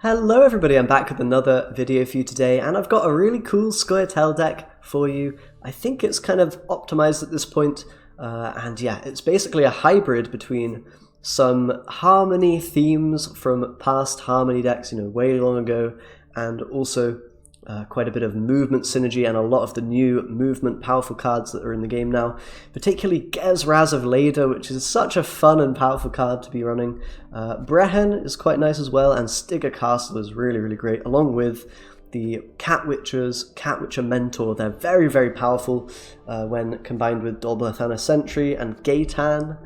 Hello everybody, I'm back with another video for you today, and I've got a really cool Scoia'tel deck for you. I think it's kind of optimized at this point, and yeah, it's basically a hybrid between some Harmony themes from past Harmony decks, way long ago, and also quite a bit of movement synergy and a lot of the new movement powerful cards that are in the game now, particularly Gezraz of Leda, which is such a fun and powerful card to be running. Brehen is quite nice as well, and Stigger Castle is really, really great, along with the Cat Witcher Mentor. They're very, very powerful when combined with Dolblathana Sentry and Gaitan,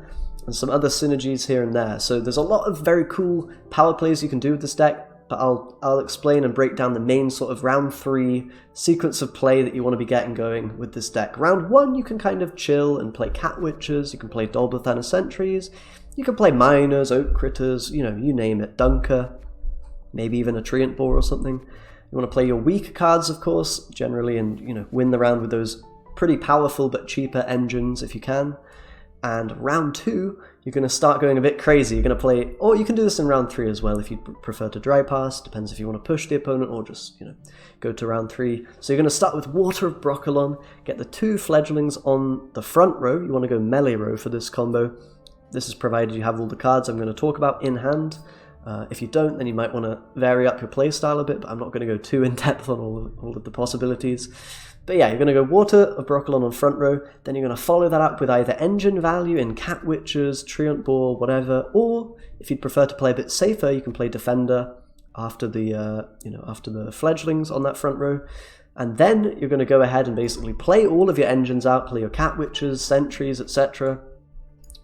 and some other synergies here and there. So there's a lot of very cool power plays you can do with this deck, but I'll explain and break down the main sort of round 3 sequence of play that you want to be getting going with this deck. Round 1, you can kind of chill and play Cat Witchers, you can play Dolblathana Sentries, you can play Miners, Oak Critters, you name it, Dunker, maybe even a Treant Boar or something. You want to play your weaker cards, of course, generally, and win the round with those pretty powerful but cheaper engines if you can. And round 2, you're going to start going a bit crazy. You're going to play, or you can do this in round 3 as well if you prefer to dry pass. Depends if you want to push the opponent or just, go to round 3. So you're going to start with Water of Brokilon, get the 2 fledglings on the front row. You want to go melee row for this combo. This is provided you have all the cards I'm going to talk about in hand. If you don't, then you might want to vary up your playstyle a bit, but I'm not going to go too in-depth on all of the possibilities. But yeah, you're going to go Water of Brokilon on front row, then you're going to follow that up with either engine value in Cat Witchers, Treant Boar, whatever, or if you'd prefer to play a bit safer, you can play Defender after the after the fledglings on that front row. And then you're going to go ahead and basically play all of your engines out, play your Cat Witchers, Sentries, etc.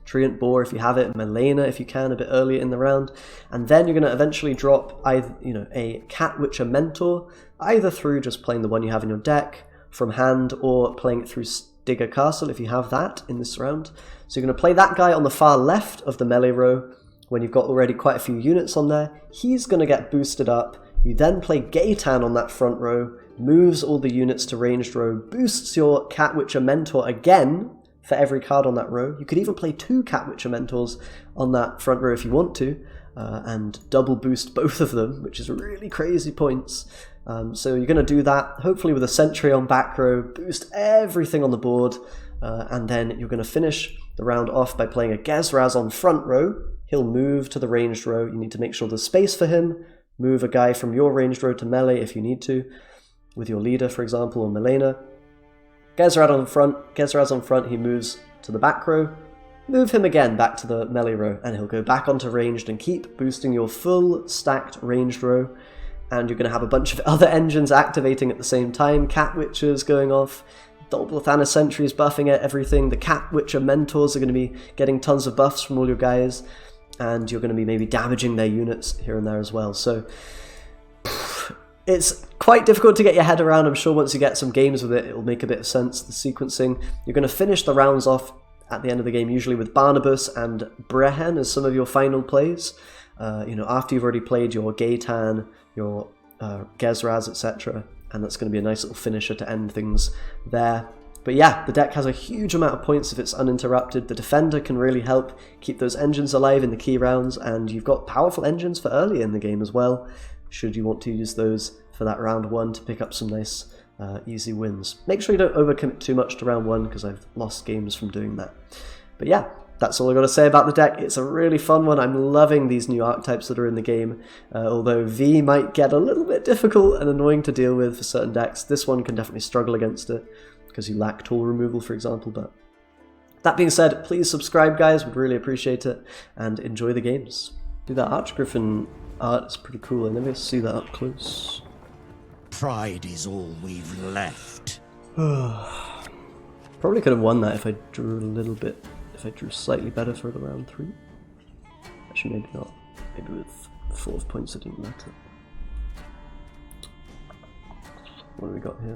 Treant Boar if you have it, Melena if you can, a bit earlier in the round, and then you're going to eventually drop either a Cat Witcher Mentor, either through just playing the one you have in your deck from hand or playing it through Stigger Castle if you have that in this round. So you're going to play that guy on the far left of the melee row when you've got already quite a few units on there. He's going to get boosted up. You then play Gaitan on that front row, moves all the units to ranged row, boosts your Cat Witcher Mentor again for every card on that row. You could even play 2 Cat Witcher Mentors on that front row if you want to, and double boost both of them, which is really crazy points. So you're going to do that, hopefully with a Sentry on back row, boost everything on the board, and then you're going to finish the round off by playing a Gezraz on front row. He'll move to the ranged row. You need to make sure there's space for him. Move a guy from your ranged row to melee if you need to, with your leader, for example, or Melena. Gezraz on front, he moves to the back row. Move him again back to the melee row, and he'll go back onto ranged and keep boosting your full stacked ranged row. And you're going to have a bunch of other engines activating at the same time. Cat Witchers going off, Dolblathana Sentries buffing at everything, the Cat Witcher Mentors are going to be getting tons of buffs from all your guys, and you're going to be maybe damaging their units here and there as well. So it's quite difficult to get your head around. I'm sure once you get some games with it, it'll make a bit of sense, the sequencing. You're going to finish the rounds off at the end of the game, usually with Barnabas and Brehen as some of your final plays. After you've already played your Gaitan, your Gezraz, etc. And that's going to be a nice little finisher to end things there. But yeah, the deck has a huge amount of points if it's uninterrupted. The Defender can really help keep those engines alive in the key rounds, and you've got powerful engines for early in the game as well, should you want to use those for that round 1 to pick up some nice easy wins. Make sure you don't overcommit too much to round 1, because I've lost games from doing that. But yeah, that's all I've got to say about the deck. It's a really fun one. I'm loving these new archetypes that are in the game, although V might get a little bit difficult and annoying to deal with for certain decks. This one can definitely struggle against it, because you lack tool removal, for example. But that being said, please subscribe, guys. Would really appreciate it, and enjoy the games. Do that Archgriffin art is pretty cool. I never see that up close. Pride is all we've left. Probably could have won that if I drew a little bit. If I drew slightly better for the round 3. Actually, maybe not. Maybe with 4 points it didn't matter. What do we got here?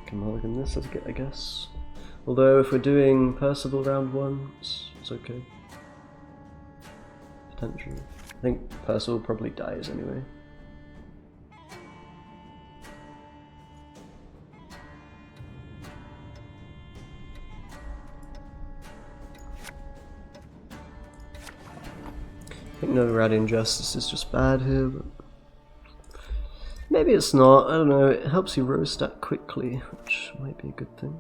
Can mulligan this, I guess. Although if we're doing Percival round 1, it's okay. Potentially. I think Percival probably dies anyway. I think no Radiant Justice is just bad here, but maybe it's not. I don't know. It helps you roast that quickly, which might be a good thing.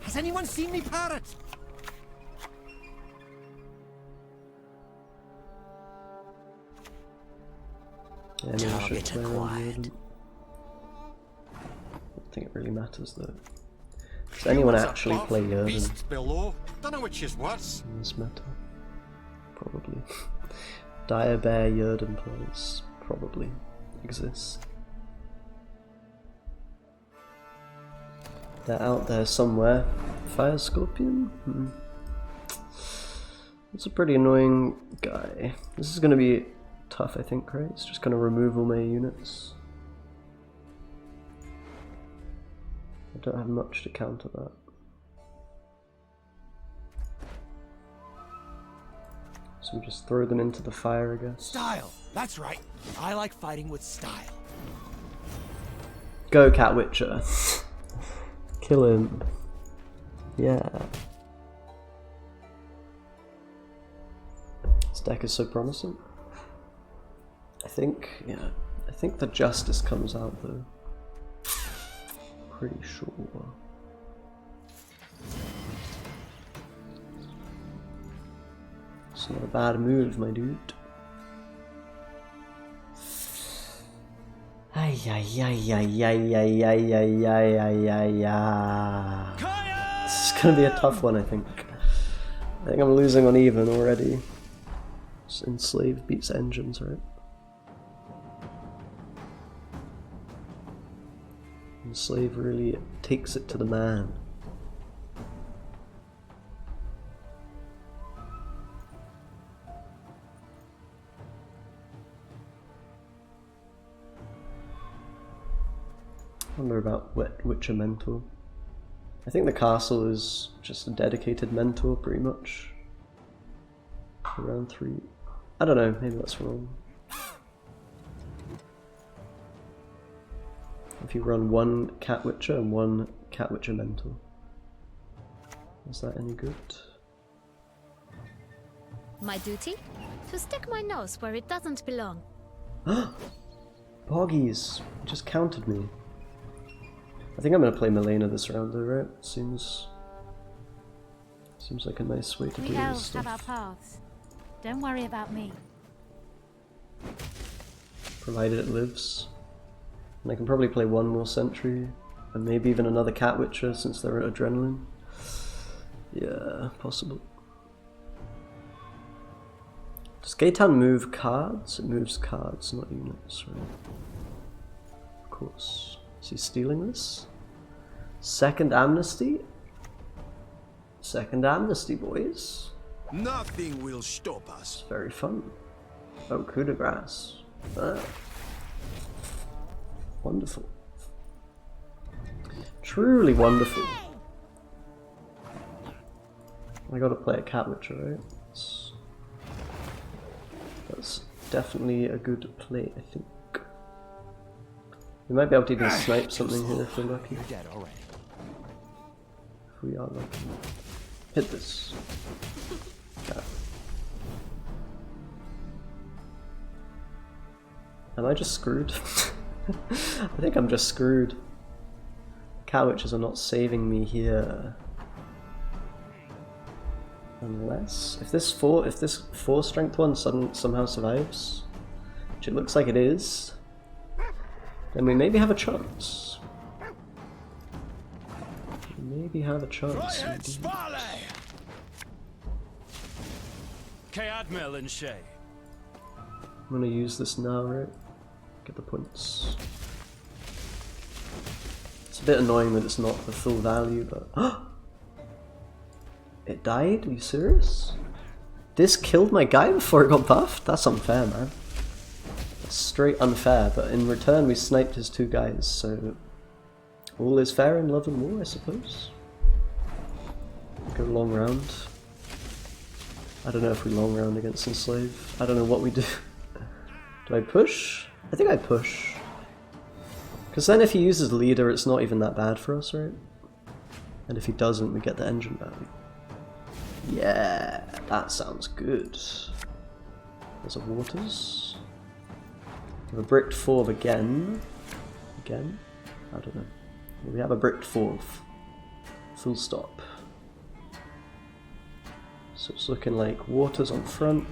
Has anyone seen me, parrot? Yeah, Target acquired. I don't think it really matters though. Does anyone actually play Yerden Beasts below. Don't know which is worse. in this meta? Probably. Dire Bear Yerden players probably exist. They're out there somewhere. Fire Scorpion? It's a pretty annoying guy. This is going to be tough, I think, right? It's just going to remove all my units. I don't have much to counter that. So we just throw them into the fire, I guess. Style. That's right. I like fighting with style. Go, Cat Witcher. Kill him. Yeah. This deck is so promising. I think the Justice comes out though. Pretty sure. It's not a bad move, my dude. Ay ay ay ay ay ay ay ay ay ay ay ay. This is gonna be a tough one, I think. I think I'm losing on even already. Enslave beats Engines, right? Enslave really takes it to the man. I wonder about Witcher Mentor. I think the castle is just a dedicated mentor, pretty much. Around 3. I don't know, maybe that's wrong. If you run one Cat Witcher and one Cat Witcher Mentor. Is that any good? My duty? To stick my nose where it doesn't belong. Boggies! You just countered me. I think I'm gonna play Milena this round though, right? Seems like a nice way to do We this elves have stuff. our paths. Don't worry about me. Provided it lives. And I can probably play one more Sentry, and maybe even another Cat Witcher since they're at Adrenaline. Yeah, possible. Does Gaetan move cards? It moves cards, not units, right? Of course. Is he stealing this? Second Amnesty? Second Amnesty, boys. Nothing will stop us. It's very fun. Oh, coup de grace. Ah. Wonderful. Truly wonderful. I gotta play a Cat Witcher, right? That's definitely a good play, I think. We might be able to even snipe something here if we're lucky. You're dead already. If we are lucky. Hit this. Yeah. Am I just screwed? I think I'm just screwed. Cat Witchers are not saving me here. Unless if this 4 strength one somehow survives, which it looks like it is, then we maybe have a chance. Maybe have a chance. I'm gonna use this now, right? Get the points. It's a bit annoying that it's not the full value, but it died? Are you serious? This killed my guy before it got buffed? That's unfair, man. That's straight unfair, but in return we sniped his 2 guys, so all is fair in love and war, I suppose. Go long round. I don't know if we long round against Enslave. I don't know what we do. Do I push? I think I push. Because then if he uses leader, it's not even that bad for us, right? And if he doesn't, we get the engine value. Yeah, that sounds good. There's a waters. We have a bricked 4th again. Again? I don't know. We have a bricked 4th. Full stop. So it's looking like waters on front.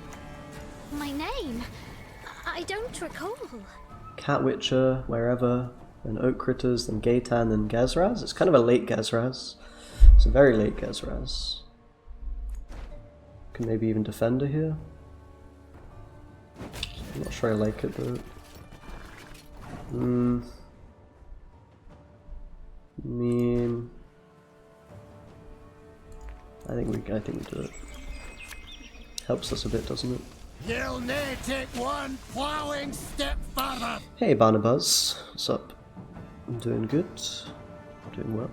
My name? I don't recall. Cat Witcher, wherever, then Oak Critters, then Gaitan, then Gezraz. It's kind of a late Gezraz. It's a very late Gezraz. Can maybe even Defender here. I'm not sure I like it though. I think we do it. Helps us a bit, doesn't it? You'll need take one plowing step further. Hey Barnabas, what's up? I'm doing good. I'm doing well.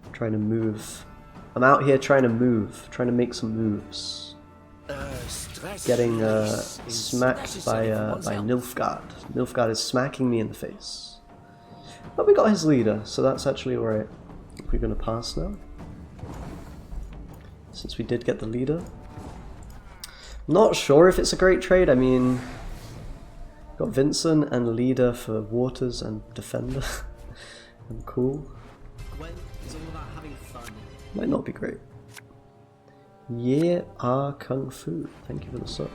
I'm trying to move. I'm out here trying to move, trying to make some moves. Getting smacked by Nilfgaard. Nilfgaard is smacking me in the face. But we got his leader, so that's actually alright. We're gonna pass now. Since we did get the leader. Not sure if it's a great trade. I mean, got Vincent and leader for Waters and Defender. I'm cool. Gwent is all about having fun. Might not be great. Yeah, Kung Fu. Thank you for the sub.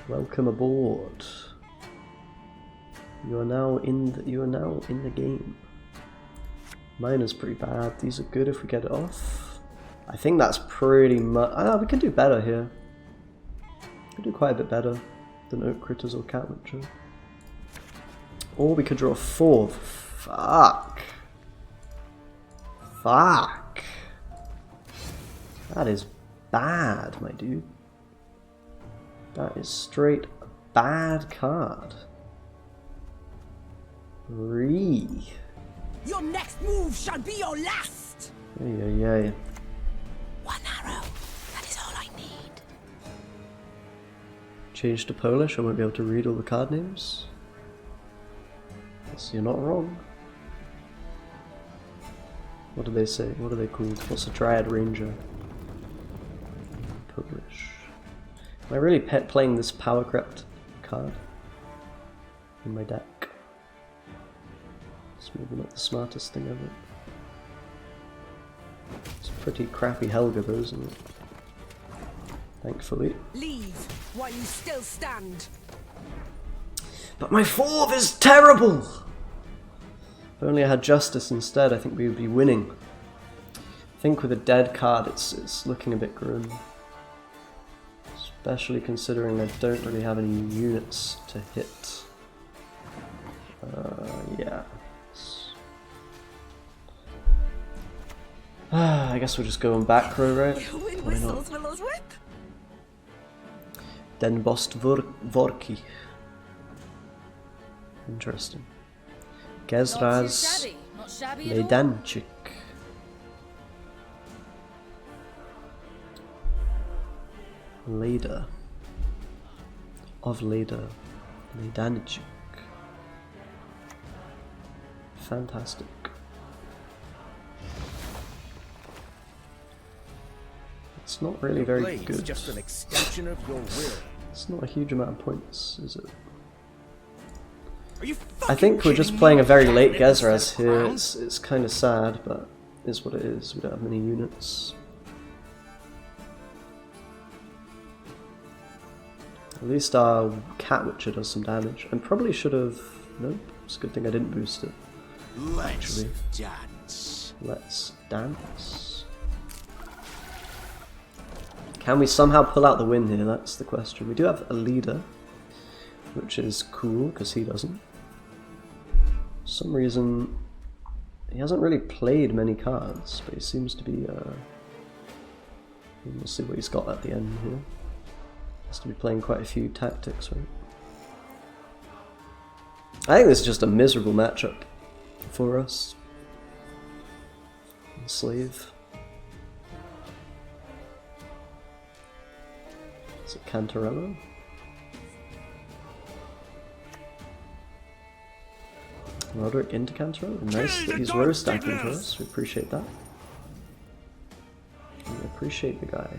Welcome aboard. You are now in the game. Mine is pretty bad. These are good if we get it off. I think that's pretty much. We can do better here. We can do quite a bit better than Oak Critters or Cat Witcher. Or we could draw a 4th. Fuck. Fuck. That is bad, my dude. That is straight bad card. Your next move shall be your last. Yeah. One arrow. That is all I need. Change to Polish. I won't be able to read all the card names. Yes, you're not wrong. What do they say? What are they called? What's a Dryad Ranger? Polish. Am I really playing this Power Crept card in my deck? It's maybe not the smartest thing ever. It's a pretty crappy Helga though, isn't it? Thankfully. Leave while you still stand. But my 4th is terrible! If only I had Justice instead, I think we would be winning. I think with a dead card it's looking a bit grim. Especially considering I don't really have any units to hit. Yeah. I guess we'll just go on back row, right? Why not? Den Bost Vorki. Interesting. Gezraz Ledanchik. Leda. Of Leda. Ledanchik. Fantastic. It's not really very good. Just an extension of your will. It's not a huge amount of points, is it? Are you I think we're just playing a very late Gezraz here. It's kind of sad, but it is what it is. We don't have many units. At least our Cat Witcher does some damage. I probably should have... Nope, it's a good thing I didn't boost it. Let's dance. Let's dance. Can we somehow pull out the win here? That's the question. We do have a leader, which is cool, because he doesn't. For some reason, he hasn't really played many cards, but he seems to be... We'll see what he's got at the end here. Has to be playing quite a few tactics, right? I think this is just a miserable matchup for us. Enslave. Is it Cantarello? Roderick into Cantarello? Nice that he's row stacking for us, we appreciate that. We appreciate the guy.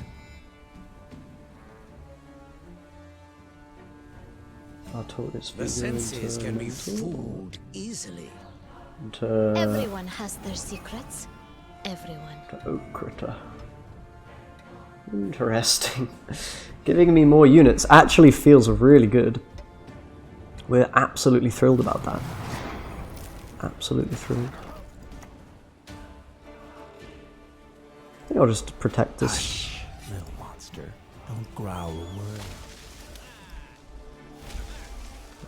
Our tortoise The senses can be fooled easily. Everyone has their secrets. Everyone. Oak critter. Interesting. Giving me more units actually feels really good. We're absolutely thrilled about that. Absolutely thrilled. I think I'll just protect this. Hush, little monster. Don't growl a word.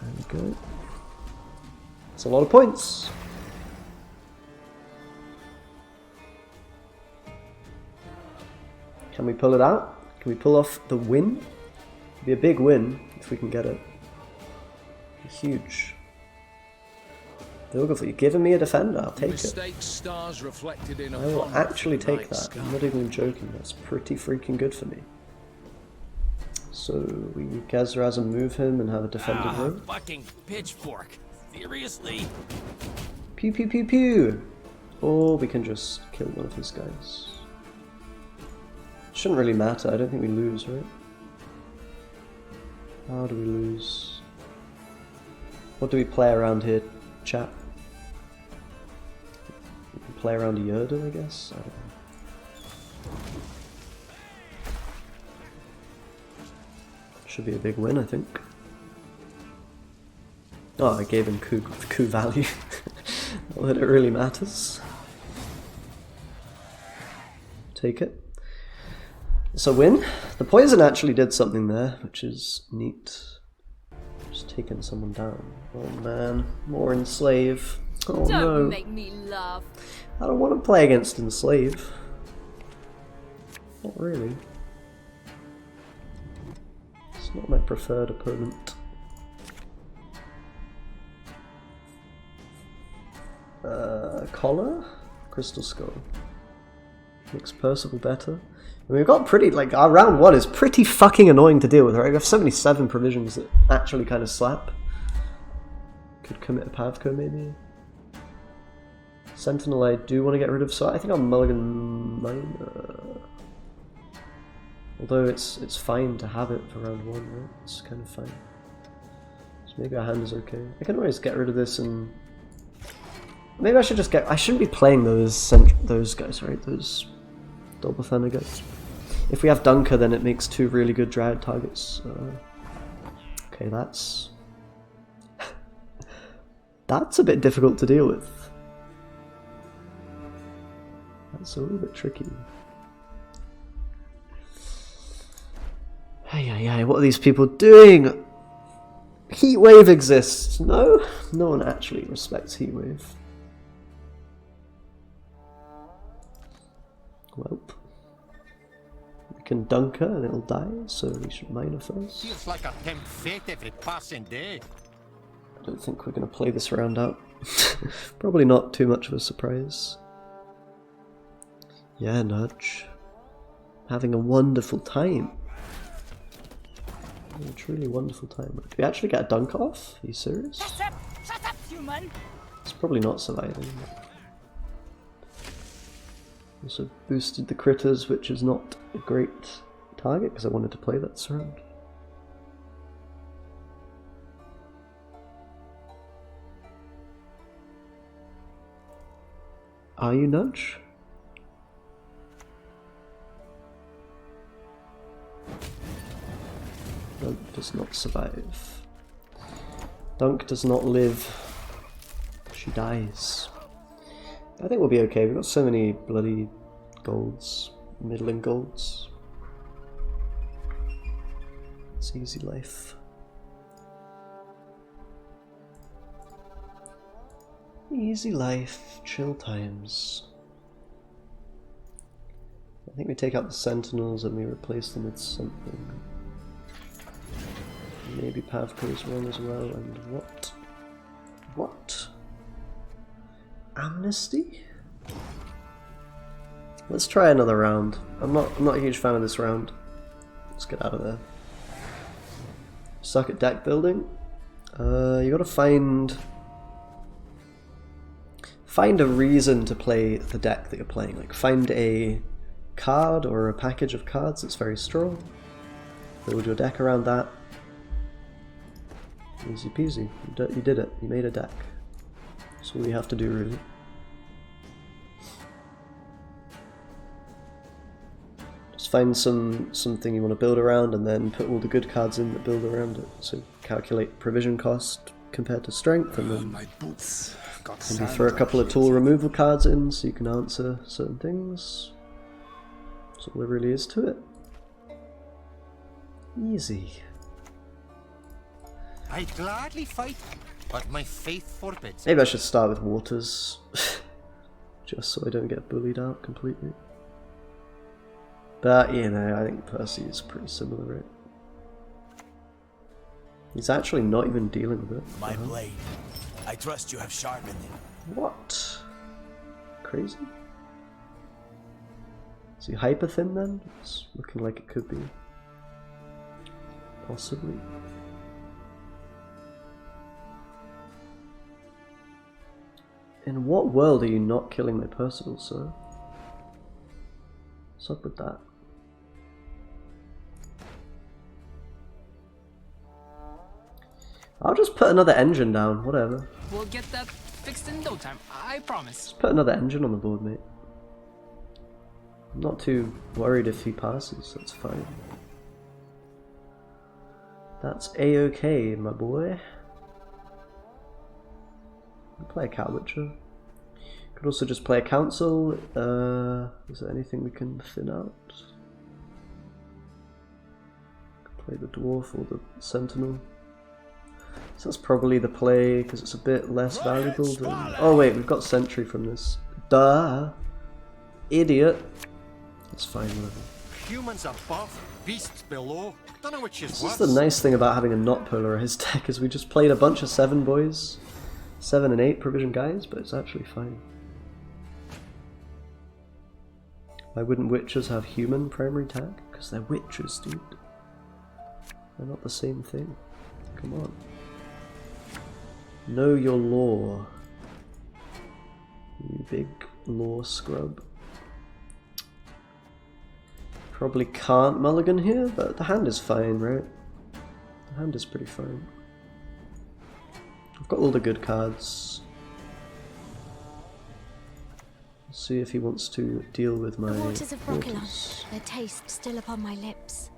There we go. That's a lot of points. Can we pull it out? Can we pull off the win? It'd be a big win if we can get it. Huge. You're giving me a defender, I'll take it. I will actually take that. I'm not even joking, that's pretty freaking good for me. So we Gezraz move him and have a defender row. Fucking pitchfork. Seriously? Pew pew pew pew! Or we can just kill one of his guys. Shouldn't really matter, I don't think we lose, right? How do we lose? What do we play around here, chat? We can play around a Yerden, I guess? I don't know. Should be a big win, I think. Oh, I gave him coup value. Not that it really matters. Take it. It's a win. The poison actually did something there, which is neat. Just taking someone down. Oh man, more Enslave. Oh no. Don't make me laugh. I don't want to play against Enslave. Not really. It's not my preferred opponent. Collar? Crystal Skull. Makes Percival better. And we've got pretty, like, our round one is pretty fucking annoying to deal with, right? We have 77 provisions that actually kind of slap. Could commit a Pavko, maybe. Sentinel I do want to get rid of, so I think I'll mulligan mine. Although it's fine to have it for round one, right? It's kind of fine. So maybe our hand is okay. I can always get rid of this and... Maybe I should just get... I shouldn't be playing those guys, right? Those double thunder guys. If we have Dunker, then it makes two really good Dryad targets. Okay, that's... that's a bit difficult to deal with. That's a little bit tricky. Hey, what are these people doing? Heatwave exists. No? No one actually respects Heatwave. Well, we can dunk her and it'll die, so we should mine her first. Feels like a tempt fate every passing day. I don't think we're going to play this round out. Probably not too much of a surprise. Yeah, Nudge. Having a wonderful time. A truly wonderful time. Did we actually get a dunk off? Are you serious? Shut up, human! It's probably not surviving. Also boosted the critters, which is not a great target because I wanted to play that surround. Are you Nudge? Dunk does not survive. Dunk does not live. She dies. I think we'll be okay. We've got so many bloody golds, middling golds. It's easy life. Easy life, chill times. I think we take out the sentinels and we replace them with something. Maybe Pavko's one as well, and what? What? Amnesty? Let's try another round. I'm not a huge fan of this round. Let's get out of there. Suck at deck building. You gotta find a reason to play the deck that you're playing. Like find a card or a package of cards that's very strong. Build your deck around that. Easy peasy. You did it. You made a deck. That's all you have to do, really. Just find something you want to build around and then put all the good cards in that build around it. So calculate provision cost compared to strength, and then My boots got maybe throw a couple of tool removal cards in so you can answer certain things. That's all there really is to it. Easy. I'd gladly fight, but my faith forbids. Maybe I should start with waters, just so I don't get bullied out completely. But, you know, I think Percy is pretty similar, right? He's actually not even dealing with it. My blade. I trust you have sharpened it. What? Crazy? Is he hyper thin then? It's looking like it could be. Possibly. In what world are you not killing my Percival, sir? What's up with that? I'll just put another engine down, whatever. We'll get that fixed in no time, I promise. Just put another engine on the board, mate. I'm not too worried if he passes, that's fine. That's a-okay, my boy. I'll play a Cat Witcher. Could also just play a Council. Is there anything we can thin out? Could play the Dwarf or the Sentinel. So that's probably the play, because it's a bit less valuable than... Oh wait, we've got Sentry from this. Duh! Idiot! That's fine, whatever. Humans above, beasts below. Don't know which is This worse. is the nice thing about having a not polarized deck, is we just played a bunch of 7 boys. 7 and 8 provision guys, but it's actually fine. Why wouldn't witches have human primary tag? Because they're witches, dude. They're not the same thing. Come on. Know your lore. You big lore scrub. Probably can't mulligan here, but the hand is fine, right? The hand is pretty fine. I've got all the good cards. Let's see if he wants to deal with my The waters of Broccolon, waters. their taste still upon my lips.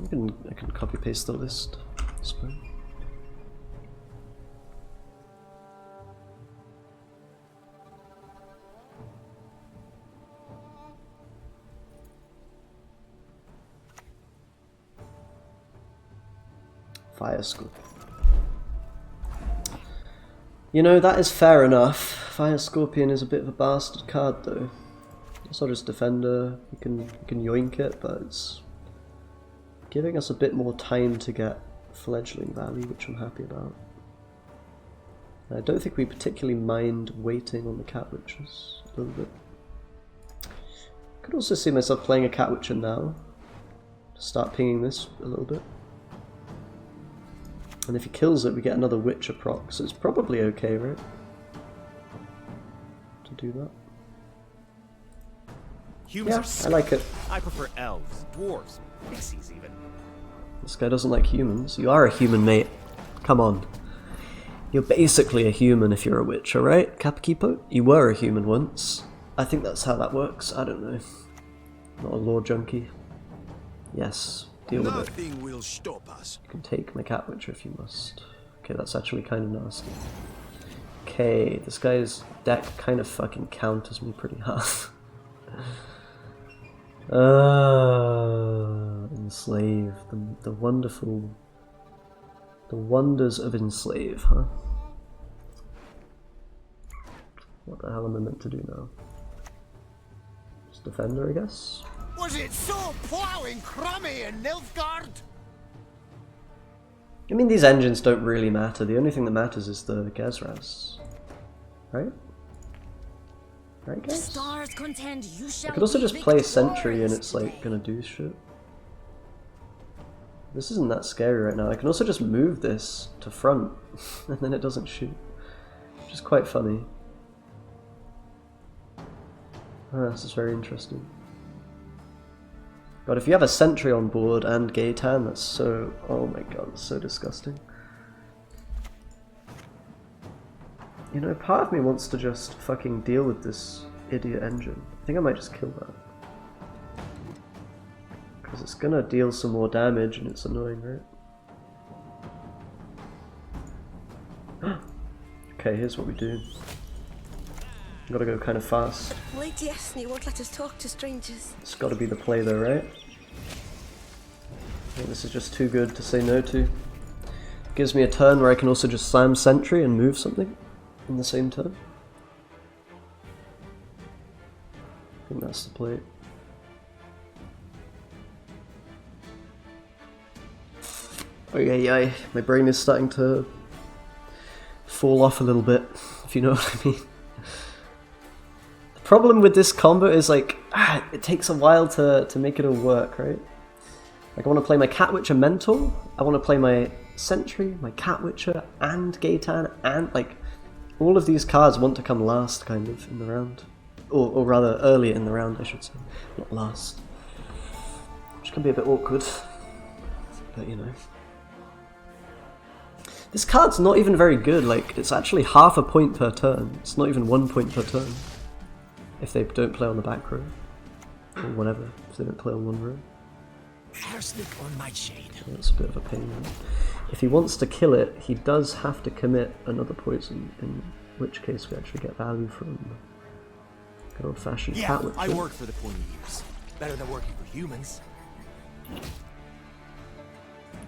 I can copy paste the list. It's fine. Fire Scorpion. You know, that is fair enough. Fire Scorpion is a bit of a bastard card though. It's not just Defender, you can yoink it, but it's giving us a bit more time to get fledgling value, which I'm happy about. I don't think we particularly mind waiting on the Cat Witches a little bit. I could also see myself playing a Cat Witcher now, to start pinging this a little bit. And if he kills it, we get another Witcher proc, so it's probably okay, right? To do that. Humans Yeah, I like it. I prefer elves, dwarves, pixies even. This guy doesn't like humans. You are a human, mate. Come on. You're basically a human if you're a Witcher, right, Capakipo? You were a human once. I think that's how that works. I don't know. Not a lore junkie. Yes, deal with it. Nothing will stop us. You can take my Cat Witcher if you must. Okay, that's actually kind of nasty. Okay, this guy's deck kind of fucking counters me pretty hard. Enslave. The wonderful... The wonders of Enslave, huh? What the hell am I meant to do now? Just Defender, I guess? Was it so ploughing crummy in Nilfgaard? I mean, these engines don't really matter. The only thing that matters is the Gezras. Right? Right, The guys? stars contend, you shall I could also be just play Sentry and victorious it's like today. gonna do shit. This isn't that scary right now. I can also just move this to front and then it doesn't shoot. Which is quite funny. Oh, this is very interesting. God, if you have a sentry on board and Gaetan, that's so... oh my god, that's so disgusting. You know, part of me wants to just fucking deal with this idiot engine. I think I might just kill that. Because it's gonna deal some more damage and it's annoying, right? Okay, here's what we do. Gotta go kind of fast. Wait, yes, and you won't let us talk to strangers. It's gotta be the play though, right? I think this is just too good to say no to. Gives me a turn where I can also just slam sentry and move something in the same turn. I think that's the play. Oh yeah, my brain is starting to fall off a little bit, if you know what I mean. The problem with this combo is like, it takes a while to make it all work, right? Like I want to play my Cat Witcher Mentor, I want to play my Sentry, my Cat Witcher, and Gaetan, and like, all of these cards want to come last, kind of, in the round. Or rather, early in the round, I should say, not last. Which can be a bit awkward, but you know. This card's not even very good, like, it's actually half a point per turn. It's not even 1 point per turn. If they don't play on the back row. Or whatever, if they don't play on one row. Arsenic on my shade. So that's a bit of a pain. Right? If he wants to kill it, he does have to commit another poison, in which case we actually get value from good old-fashioned Cat Witcher. I work for the Pointy-Ears. Better than working for humans.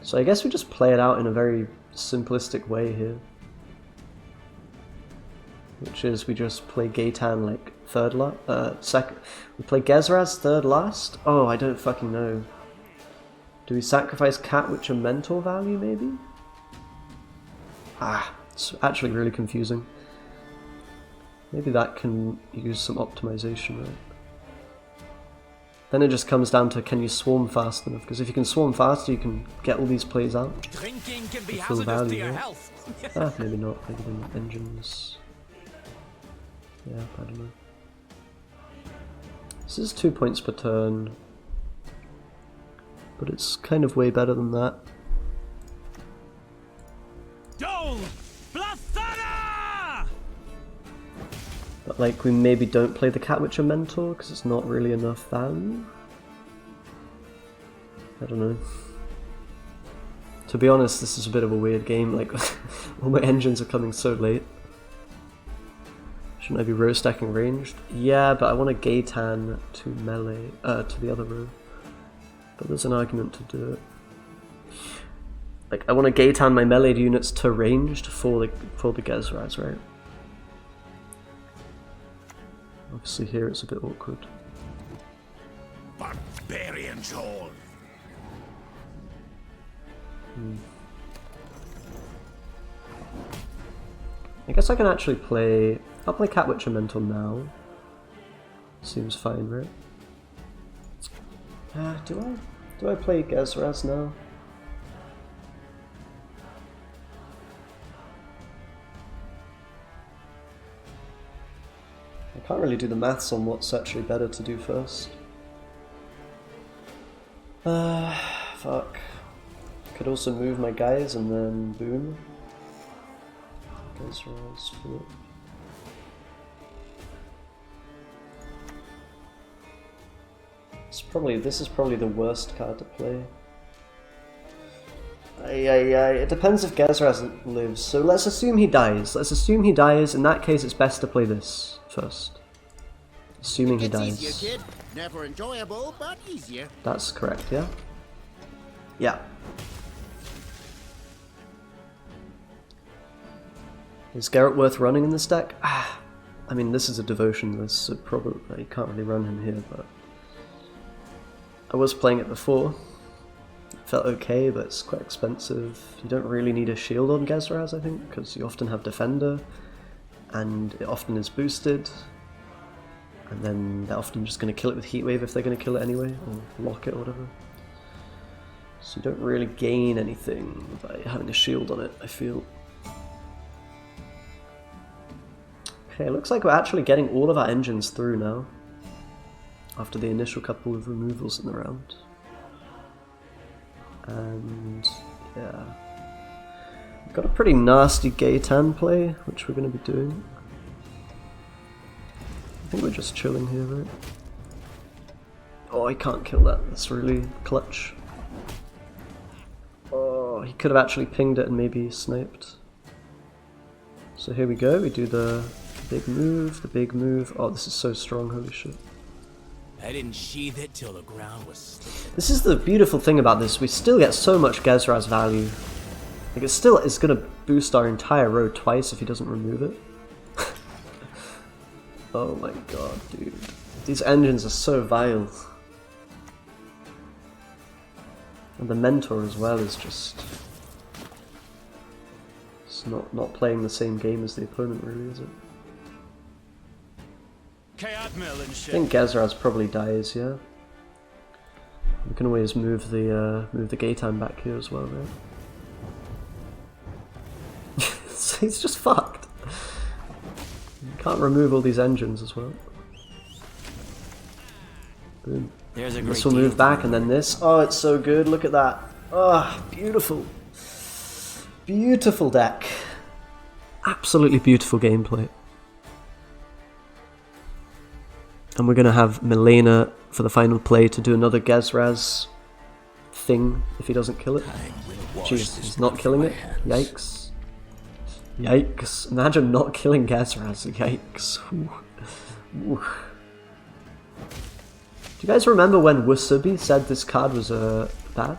So I guess we just play it out in a very simplistic way here. Which is we just play Gaetan like second. We play Gezraz third last? Oh, I don't fucking know. Do we sacrifice Cat Witcher Mentor value maybe? It's actually really confusing. Maybe that can use some optimization, right? Then it just comes down to, can you swarm fast enough? Because if you can swarm faster, you can get all these plays out. Drinking can be full hazardous value, to your right? health. Maybe not. Maybe the engines. Yeah, I don't know. This is 2 points per turn. But it's kind of way better than that. But like, we maybe don't play the Cat Witcher Mentor because it's not really enough value. I don't know. To be honest, this is a bit of a weird game, like, all my engines are coming so late. Shouldn't I be row stacking ranged? Yeah, but I want a Gaetan to melee, to the other row. But there's an argument to do it. Like, I want to Gaetan my melee units to ranged for the Gezraz, right? Obviously here it's a bit awkward. Barbarian Joel. I guess I can actually play... I'll play Cat Witcher Mentor now. Seems fine, right? Do I play Gezraz now? I can't really do the maths on what's actually better to do first. Fuck. Could also move my guys and then boom. Gezraz, flip. This is probably the worst card to play. It depends if Gezraz lives, so let's assume he dies. In that case it's best to play this first. Assuming he dies. Easier, kid. Never enjoyable, but easier. That's correct, yeah? Yeah. Is Garrett worth running in this deck? I mean, this is a devotion list, so probably you can't really run him here, but... I was playing it before. It felt okay, but it's quite expensive. You don't really need a shield on Gezraz, I think, because you often have Defender, and it often is boosted, and then they're often just going to kill it with Heatwave if they're going to kill it anyway, or lock it or whatever. So you don't really gain anything by having a shield on it, I feel. Okay, looks like we're actually getting all of our engines through now. after the initial couple of removals in the round. And yeah, we've got a pretty nasty Gaetan play, which we're going to be doing. I think we're just chilling here, right? Oh, I can't kill that. That's really clutch. Oh, he could have actually pinged it and maybe sniped. So here we go. We do the big move, the big move. Oh, this is so strong. Holy shit. I didn't sheathe it till the ground was slick. This is the beautiful thing about this. We still get so much Gezraz value. Like, it's going to boost our entire row twice if he doesn't remove it. Oh my god, dude. These engines are so vile. And the mentor as well is just... It's not playing the same game as the opponent, really, is it? I think Gezraz probably dies, yeah. We can always move the Gaetan back here as well, right? So he's just fucked. You can't remove all these engines as well. Boom. This will move back, and then this. Oh, it's so good. Look at that. Oh, beautiful. Beautiful deck. Absolutely beautiful gameplay. And we're going to have Milena for the final play to do another Gezraz thing if he doesn't kill it. Jeez, he's not killing it. Yikes. Yikes. Imagine not killing Gezraz. Yikes. Ooh. Ooh. Do you guys remember when Wasubi said this card was bad?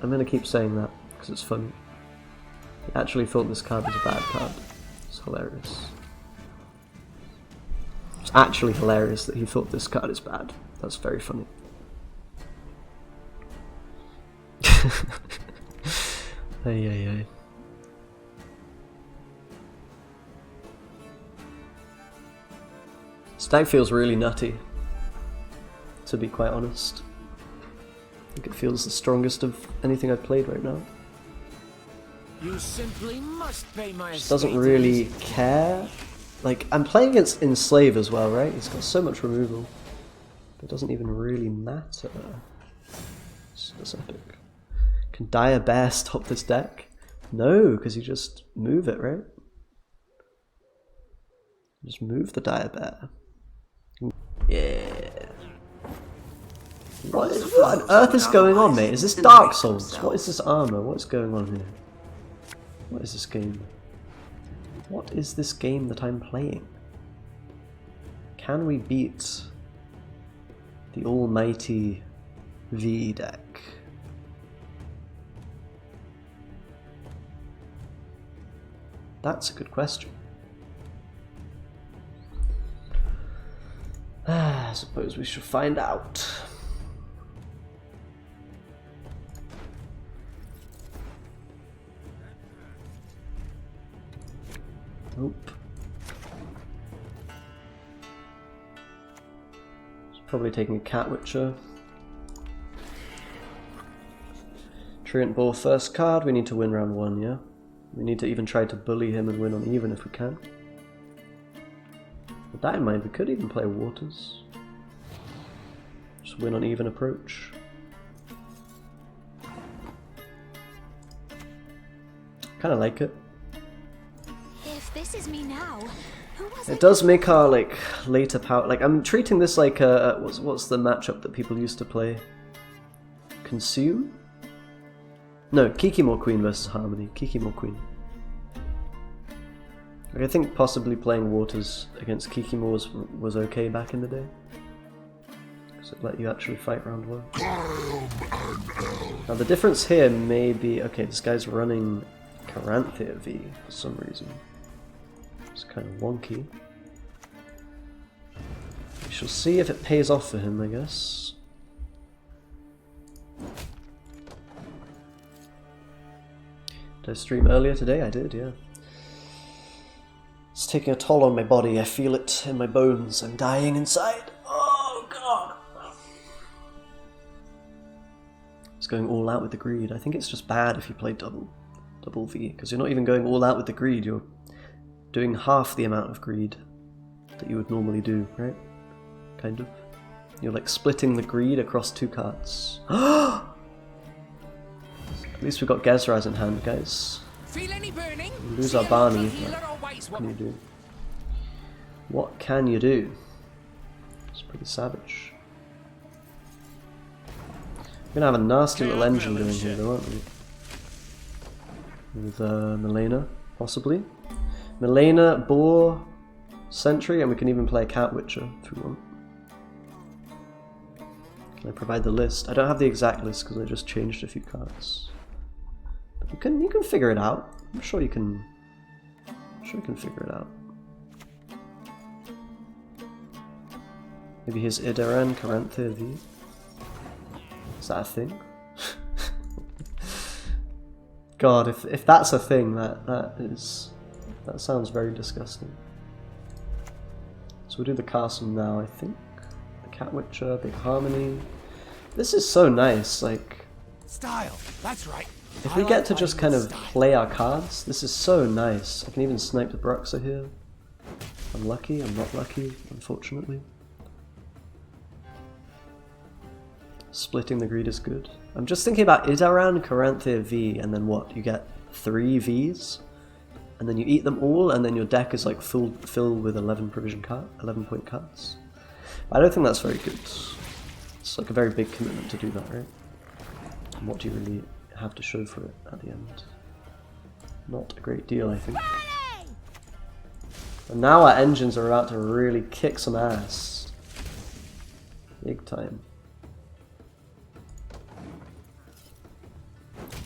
I'm going to keep saying that because it's funny. He actually thought this card was a bad card. It's hilarious. It's actually hilarious that he thought this card is bad. That's very funny. Hey. This deck feels really nutty, to be quite honest. I think it feels the strongest of anything I've played right now. You simply must pay my Just doesn't really care. Like, I'm playing against Enslave as well, right? He's got so much removal. But it doesn't even really matter. That's epic. Can Dire Bear stop this deck? No, because you just move it, right? Just move the Dire Bear. Yeah. What on earth is going on, mate? Is this Dark Souls? What is this armor? What is going on here? What is this game? What is this game that I'm playing? Can we beat the almighty V deck? That's a good question. I suppose we should find out. Nope. It's probably taking a Cat Witcher. Truant Ball first card. We need to win round 1, yeah? We need to even try to bully him and win on even if we can. With that in mind, we could even play Waters. Just win on even approach. Kinda like it. This is me now. Who was It does make our like later power. Like, I'm treating this like a what's the matchup that people used to play? Consume? No, Kikimore Queen versus Harmony. Kikimore Queen. Like, I think possibly playing Waters against Kikimore was okay back in the day. Because it let you actually fight round 1. Now the difference here may be, okay, this guy's running Karanthea V for some reason. It's kind of wonky. We shall see if it pays off for him, I guess. Did I stream earlier today? I did, yeah. It's taking a toll on my body. I feel it in my bones. I'm dying inside. Oh, God. It's going all out with the greed. I think it's just bad if you play double V, because you're not even going all out with the greed. You're doing half the amount of greed that you would normally do, right? Kind of. You're like splitting the greed across 2 cards. At least we've got Gezraz in hand, guys. Feel any burning? We lose our Barney. What can you do? What can you do? It's pretty savage. We're gonna have a nasty little engine going here though, aren't we? With Milena, possibly. Milena, Boar, Sentry, and we can even play a Cat Witcher if we want. Can I provide the list? I don't have the exact list because I just changed a few cards. But you can figure it out. I'm sure you can. I'm sure you can figure it out. Maybe here's Idaran, Kaio V. Is that a thing? God, if that's a thing, that sounds very disgusting. So we'll do the castle now, I think. The Cat Witcher, Big Harmony. This is so nice, like... Style, that's right. If we get to just kind of play our cards, this is so nice. I can even snipe the Bruxa here. I'm lucky, I'm not lucky, unfortunately. Splitting the greed is good. I'm just thinking about Idaran, Kaio V, and then what? You get 3 Vs, and then you eat them all, and then your deck is like filled with 11 point cards. I don't think that's very good. It's like a very big commitment to do that, right? And what do you really have to show for it at the end? Not a great deal, I think. And now our engines are about to really kick some ass. Big time.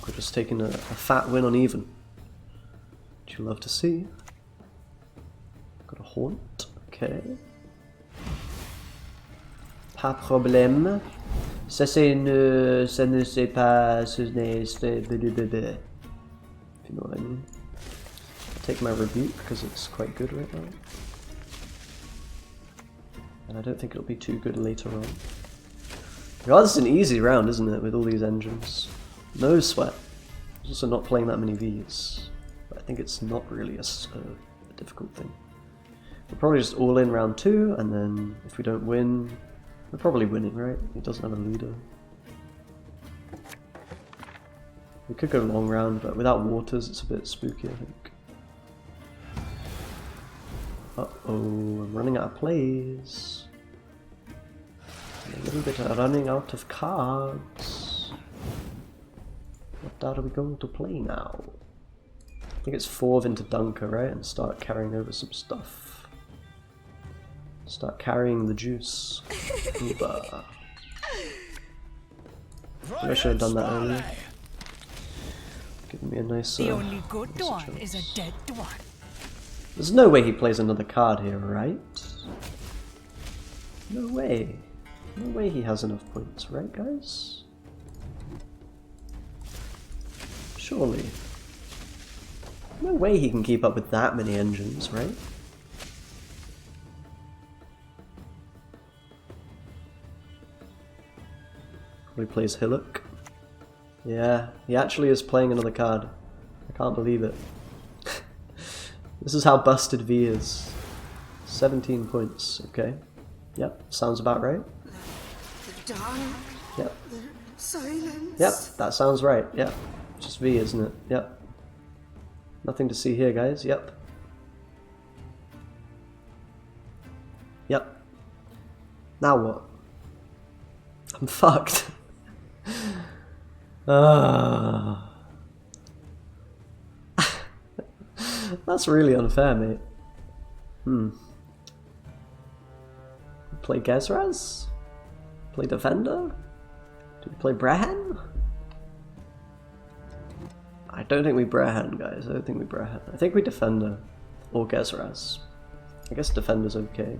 We're just taking a fat win on even. Which you love to see. Got a Haunt. Okay. Pas problème. Ça c'est ne... Ça ne c'est pas... Ce n'est... If you know what I mean. I'll take my Rebuke because it's quite good right now. And I don't think it'll be too good later on. God, this is an easy round, isn't it, with all these engines? No sweat. I'm also not playing that many Vs. But I think it's not really a difficult thing. We're probably just all in round 2, and then if we don't win, we're probably winning, right? He doesn't have a leader. We could go long round, but without waters it's a bit spooky, I think. Uh-oh, I'm running out of plays. I'm a little bit running out of cards. What are we going to play now? I think it's 4 into Dunker, right? And start carrying over some stuff. Start carrying the juice. Uber. I should have done that earlier. Give me a nice... The only good one is a dead one. There's no way he plays another card here, right? No way. No way he has enough points, right guys? Surely. No way he can keep up with that many engines, right? Probably plays Hillock. Yeah, he actually is playing another card. I can't believe it. This is how busted V is. 17 points, okay. Yep, sounds about right. The dark, Yep. the silence. Yep, that sounds right, yep. Just V, isn't it? Yep. Nothing to see here, guys, yep. Yep. Now what? I'm fucked. That's really unfair, mate. Play Gezraz? Play Defender? Do we play Brehan? I don't think we Brehan, guys. I don't think we Brehan. I think we Defender. Or Gezraz. I guess Defender's okay.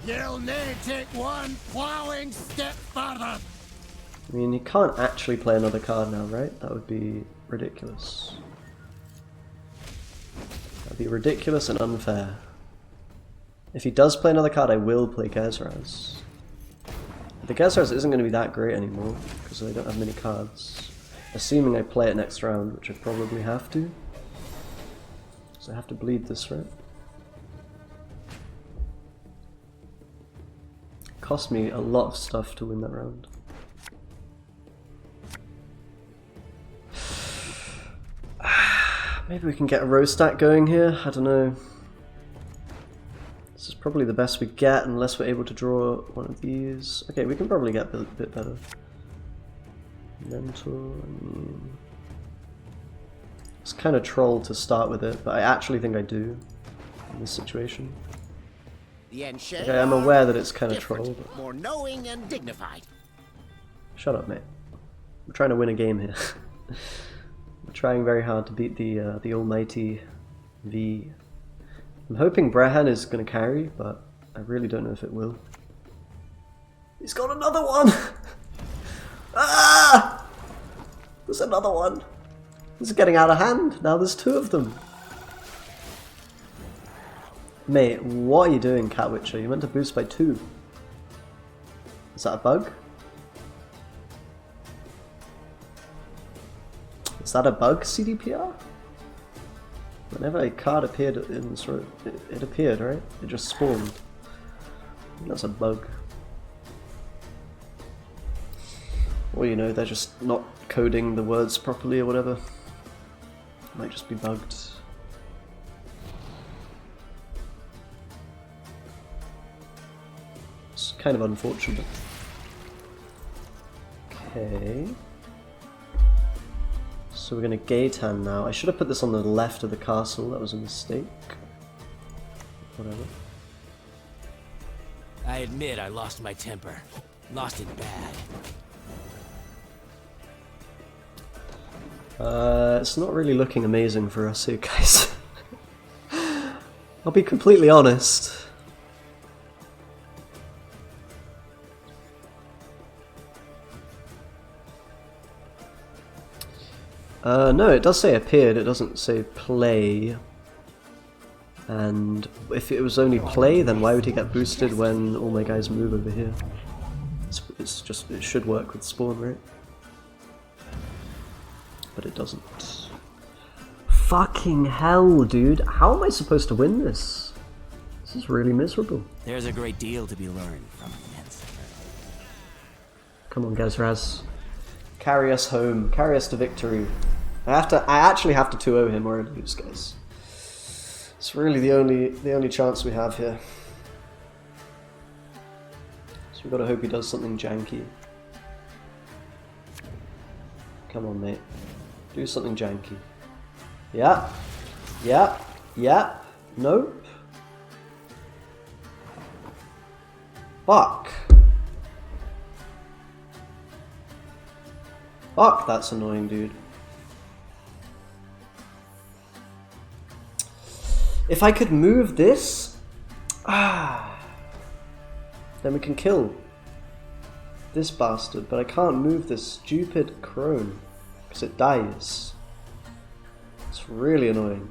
You'll need take one plowing step further. I mean, you can't actually play another card now, right? That would be ridiculous. That'd be ridiculous and unfair. If he does play another card, I will play Gezraz. The Gezraz isn't going to be that great anymore, because I don't have many cards. Assuming I play it next round, which I probably have to. So I have to bleed this, right? Cost me a lot of stuff to win that round. Maybe we can get a row stack going here, I don't know. This is probably the best we get unless we're able to draw one of these. Okay, we can probably get a bit better. Mentor, I mean... It's kind of troll to start with it, but I actually think I do in this situation. The Okay, I'm aware that it's kind of troll, but... more knowing and dignified. Shut up, mate. I'm trying to win a game here. I'm trying very hard to beat the almighty V. I'm hoping Brehan is going to carry, but I really don't know if it will. He's got another one! Ah! There's another one! This is getting out of hand. Now there's two of them. Mate, what are you doing, Cat Witcher? You meant to boost by 2. Is that a bug? Is that a bug, CDPR? Whenever a card appeared in this row, it appeared, right? It just spawned. I think that's a bug. Or, you know, they're just not coding the words properly or whatever. It might just be bugged. It's kind of unfortunate. Okay. So we're going to Gaetan now. I should have put this on the left of the castle, that was a mistake. Whatever. I admit I lost my temper. Lost it bad. It's not really looking amazing for us here, guys. I'll be completely honest. No, it does say appeared, it doesn't say play. And if it was only play, then why would he get boosted when all my guys move over here? It's just, it should work with spawn, right? But it doesn't. Fucking hell, dude. How am I supposed to win this? This is really miserable. There's a great deal to be learned from Enslave. Come on, Gezraz. Carry us home. Carry us to victory. I actually have to 2-0 him or I lose, guys. It's really the only chance we have here. So we've got to hope he does something janky. Come on, mate. Do something janky. Yeah. Yeah. Yeah. Nope. Fuck. Fuck, that's annoying, dude. If I could move this, then we can kill this bastard, but I can't move this stupid crone because it dies. It's really annoying.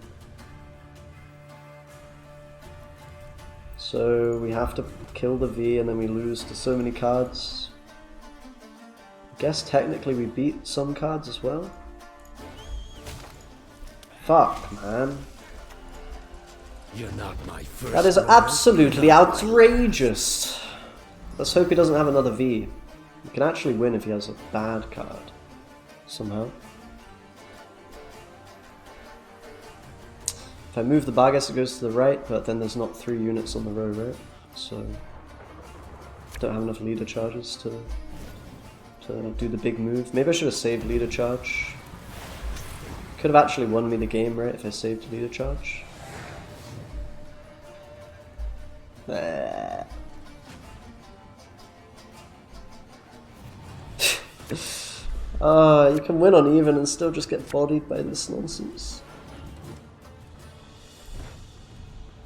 So we have to kill the V and then we lose to so many cards. I guess technically we beat some cards as well. Fuck, man. You're not my first. That is absolutely outrageous. Let's hope he doesn't have another V. He can actually win if he has a bad card. Somehow. If I move the bar, I guess it goes to the right, but then there's not 3 units on the row, right? So don't have enough leader charges to do the big move. Maybe I should have saved leader charge. Could have actually won me the game, right, if I saved leader charge. You can win on even and still just get bodied by this nonsense.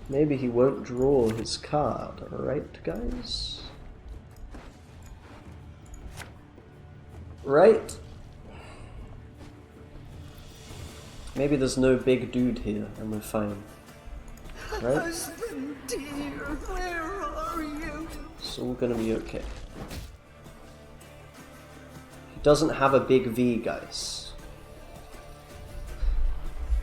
Maybe he won't draw his card, right, guys? Right? Maybe there's no big dude here and we're fine. Right? Husband dear, where are you? It's all gonna be okay. He doesn't have a big V, guys.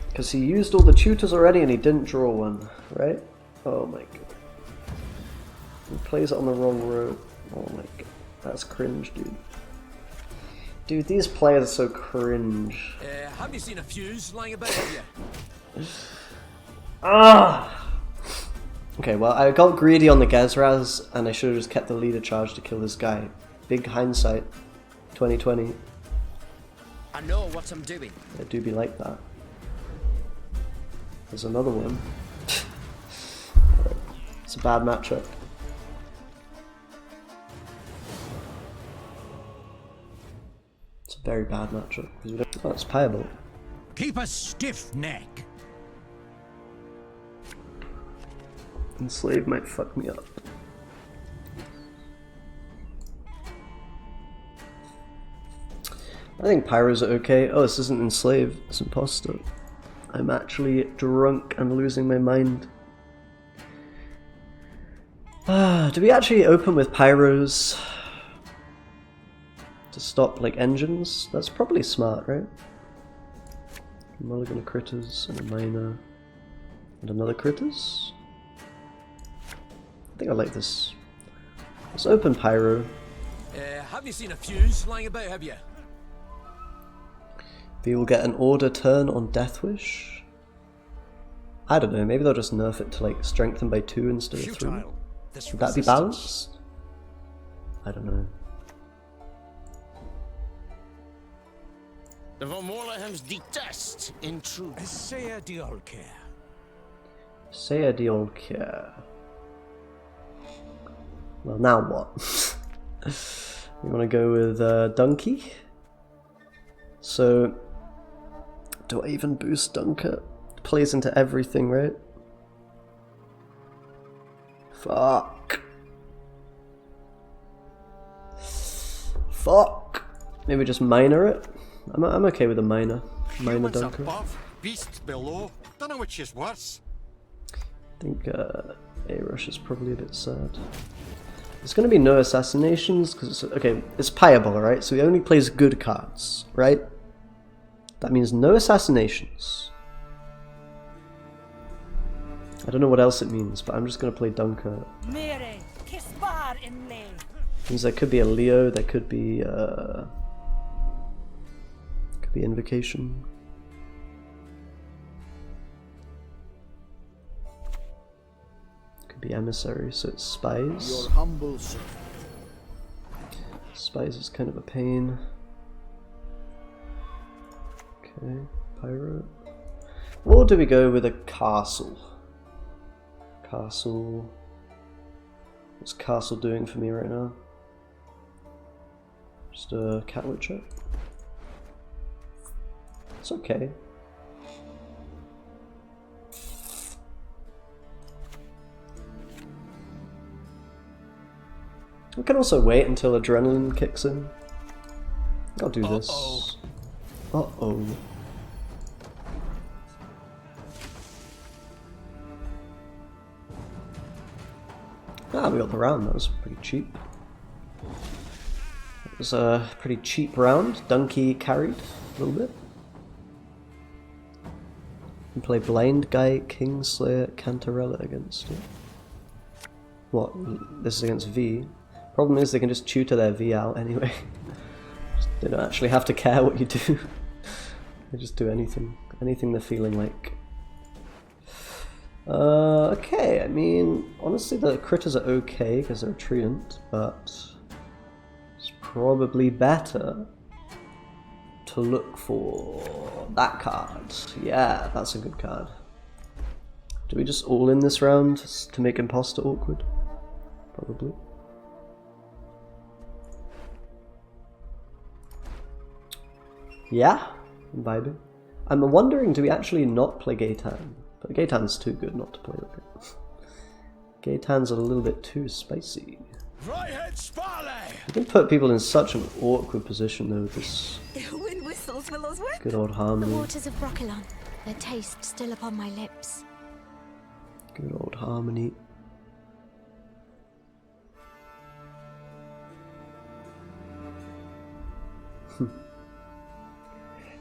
Because he used all the tutors already and he didn't draw one, right? Oh my god. He plays it on the wrong row. Oh my god, that's cringe, dude. Dude, these players are so cringe. Have you seen a fuse lying about, have you? Ah! Okay, well, I got greedy on the Gezraz, and I should have just kept the leader charge to kill this guy. Big hindsight. 2020. I know what I'm doing. I do be like that. There's another one. It's a bad matchup. It's a very bad matchup. Oh, it's payable. Keep a stiff neck. Enslave might fuck me up. I think pyros are okay. Oh, this isn't Enslave, it's Impostor. I'm actually drunk and losing my mind. Do we actually open with pyros to stop like engines? That's probably smart, right? Mulligan critters and a miner and another critters. I think I like this. Let's open pyro. Have you seen a fuse lying about, have you? We will get an order turn on Deathwish. I don't know, maybe they'll just nerf it to like strengthen by 2 instead of 3. Would that be balanced? I don't know. The Vormorlahams detest intruders. Scoia'tel. Scoia'tel. Well, now what? We want to go with Donkey. So, do I even boost Dunker? Plays into everything, right? Fuck. Fuck. Maybe just miner it. I'm okay with a miner. Miner Dunker. above, beasts below. Don't know which is worse. I think A-Rush is probably a bit sad. There's going to be no assassinations because it's payable, right? So he only plays good cards, right? That means no assassinations. I don't know what else it means, but I'm just going to play Dunker. Means there could be a Leo, there could be Invocation. Could be Emissary, so it's Spies. Your humble servant. Spies is kind of a pain. Okay, Pyro. Or do we go with a Castle? Castle. What's Castle doing for me right now? Just a Cat Witcher. It's okay. We can also wait until Adrenaline kicks in. I'll do this. Uh-oh. Ah, we got the round. That was pretty cheap. It was a pretty cheap round. Donkey carried a little bit. You can play Blind Guy, Kingslayer, Cantarella against it. What? This is against V. Problem is they can just tutor their V out anyway. They don't actually have to care what you do. They just do anything. Anything they're feeling like. Okay, I mean, honestly the critters are okay because they're a treant, but it's probably better to look for that card. Yeah, that's a good card. Do we just all in this round to make Impostor awkward? Probably. Yeah, I'm vibing. I'm wondering, do we actually not play Gaetan? But Gaetan's too good not to play with it. Gaetan's a little bit too spicy. You can put people in such an awkward position though with this Wind whistles, willows whip. good old The harmony. waters of Broccolon, their taste still upon my lips. Good old harmony.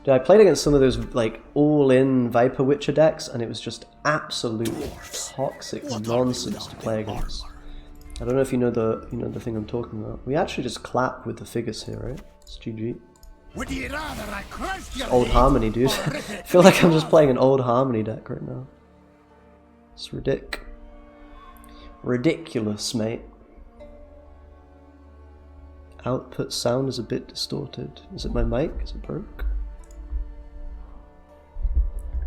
Dude, I played against some of those like all-in Viper Witcher decks, and it was just absolute toxic nonsense to play against. I don't know if you know the thing I'm talking about. We actually just clap with the figures here, right? It's GG. Would you rather I crushed your Old leg Harmony, dude. or I rip it feel like I'm to just playing an Old Harmony deck right now. It's ridiculous, mate. Output sound is a bit distorted. Is it my mic? Is it broke?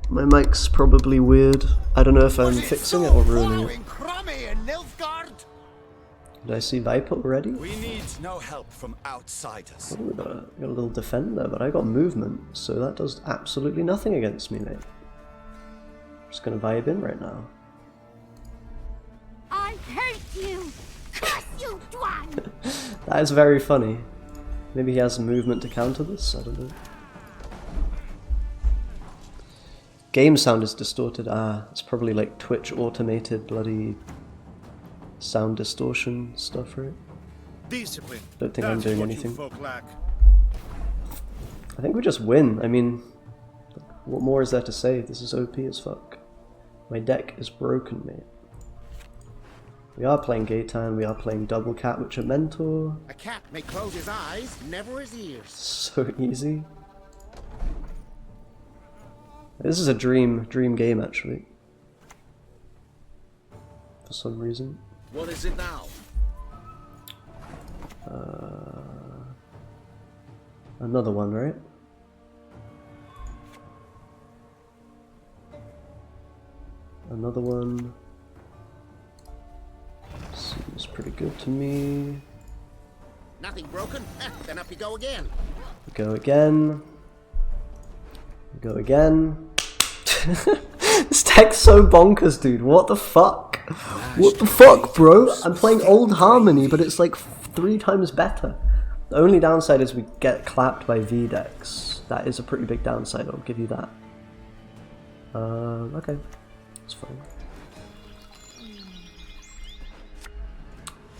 My mic's probably weird. I don't know if I'm fixing it or ruining it. Did I see Viper already? We need no help from outsiders. Oh, we got a little defender, but I got movement, so that does absolutely nothing against me, mate. Just gonna vibe in right now. I hate you! Curse you, Dwan! That is very funny. Maybe he has movement to counter this? I don't know. Game sound is distorted. Ah, it's probably like Twitch automated bloody sound distortion stuff, right? Discipline. Don't think I'm doing what you anything. folk lack. I think we just win. I mean, what more is there to say? This is OP as fuck. My deck is broken, mate. We are playing Gaetan, we are playing Double Cat, which are Mentor. A cat may close his eyes, never his ears. So easy. This is a dream game, actually. For some reason. What is it now? Another one, right? Another one. Seems pretty good to me. Nothing broken? Then up you go again. Go again. Go again. This deck's so bonkers, dude. What the fuck? What the fuck, bro? I'm playing Old Harmony, but it's like 3 times better. The only downside is we get clapped by V decks. That is a pretty big downside, I'll give you that. Okay. It's fine.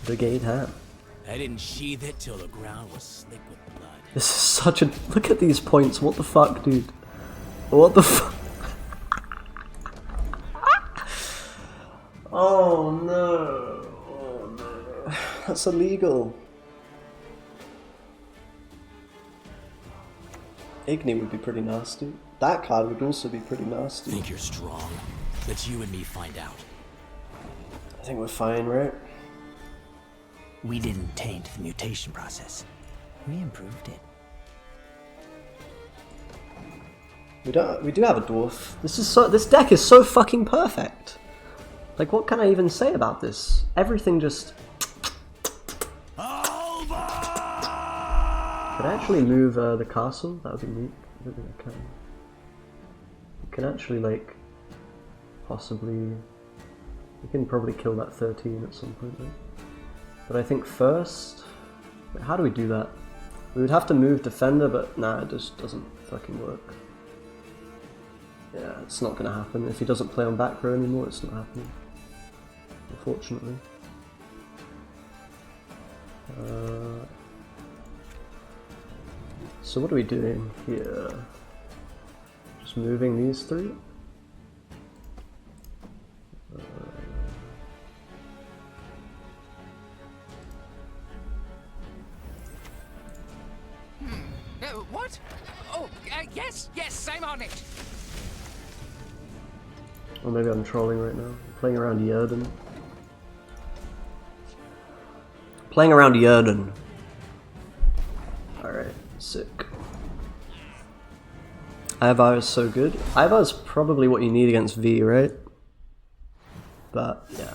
The Gaetan. I didn't sheathe it till the ground was slick with blood. This is such a... Look at these points. What the fuck, dude? What the fuck? Oh no. Oh no. That's illegal. Igni would be pretty nasty. That card would also be pretty nasty. Think you're strong? Let's you and me find out. I think we're fine, right? We didn't taint the mutation process. We improved it. We do have a dwarf. This deck is so fucking perfect. Like, what can I even say about this? Everything just... Could I actually move the castle? That would be neat. I don't think I can. We can actually, like, possibly... We can probably kill that 13 at some point, right? But I think first... How do we do that? We would have to move defender, but nah, it just doesn't fucking work. Yeah, it's not gonna happen. If he doesn't play on back row anymore, it's not happening. Unfortunately. So what are we doing here? Just moving these 3? What? Oh, yes, I'm on it. Or maybe I'm trolling right now. I'm playing around Yerden. Playing around Yerden. Alright, sick. Ivar is so good. Ivar is probably what you need against V, right? But, yeah.